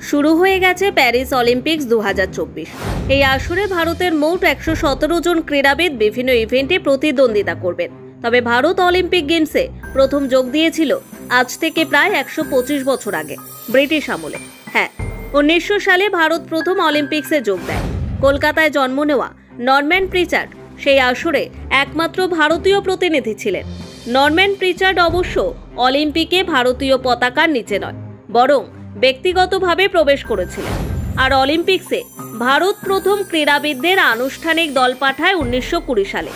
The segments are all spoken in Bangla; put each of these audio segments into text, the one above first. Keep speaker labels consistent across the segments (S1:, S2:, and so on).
S1: শুরু হয়ে গেছে প্যারিস অলিম্পিক্স 2024। এই আসরে ভারতের মোট 117 জন ক্রীড়াবিদ বিভিন্ন ইভেন্টে প্রতিদ্বন্দ্বিতা করবেন। তবে ভারত অলিম্পিক গেমসে প্রথম যোগ দিয়েছিল আজ থেকে প্রায় 125 বছর আগে, ব্রিটিশ আমলে। হ্যাঁ, 1900 সালে ভারত প্রথম অলিম্পিক্সে যোগ দেয়। কলকাতায় জন্ম নেওয়া নরম্যান প্রিচার্ড সেই আসরে একমাত্র ভারতীয় প্রতিনিধি ছিলেন। নরম্যান প্রিচার্ড অবশ্য অলিম্পিকে ভারতীয় পতাকার নিচে নয়, বরং ব্যক্তিগতভাবে প্রবেশ করেছিলেন। আর অলিম্পিক্সে ভারত প্রথম ক্রীড়াবিদদের আনুষ্ঠানিক দল পাঠায় 1920 সালে।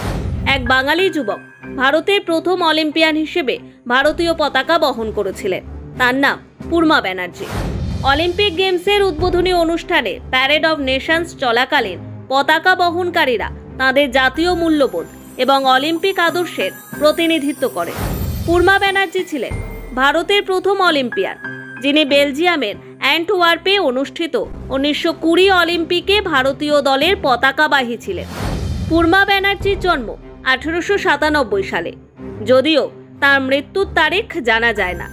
S1: এক বাঙালি যুবক ভারতের প্রথম অলিম্পিয়ান হিসেবে ভারতীয় পতাকা বহন করেছিলেন। তার নাম পূর্মা ব্যানার্জি। অলিম্পিক গেমসের উদ্বোধনী অনুষ্ঠানে প্যারেড অব নেশনস চলাকালীন পতাকা বহনকারীরা তাদের জাতীয় মূল্যবোধ এবং অলিম্পিক আদর্শের প্রতিনিধিত্ব করেন। পূর্মা ব্যানার্জি ছিলেন ভারতের প্রথম অলিম্পিয়ান, যিনি বেলজিয়ামের অ্যান্টওয়ার্পে অনুষ্ঠিত 1920 অলিম্পিকে ভারতীয় দলের পতাকাবাহী ছিলেন। পূর্মা ব্যানার্জির জন্ম 1897 সালে, যদিও তার মৃত্যুর তারিখ জানা যায় না।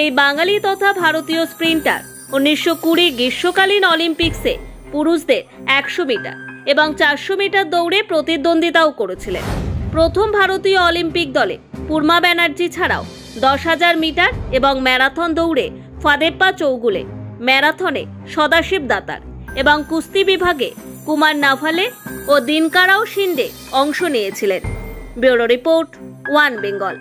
S1: এই বাঙালি তথা ভারতীয় স্প্রিন্টার 1920 গ্রীষ্মকালীন অলিম্পিক্সে পুরুষদের 100 মিটার এবং 400 মিটার দৌড়ে প্রতিদ্বন্দ্বিতাও করেছিলেন। প্রথম ভারতীয় অলিম্পিক দলে পূর্মা ব্যানার্জি ছাড়াও 10,000 মিটার এবং ম্যারাথন দৌড়ে ফাদেপ্পা চৌগুলে, ম্যারাথনে সদাশিব দাতার এবং কুস্তি বিভাগে কুমার নাভালে ও দিনকারাও শিন্ডে অংশ নিয়েছিলেন। Bureau report, one Bengal.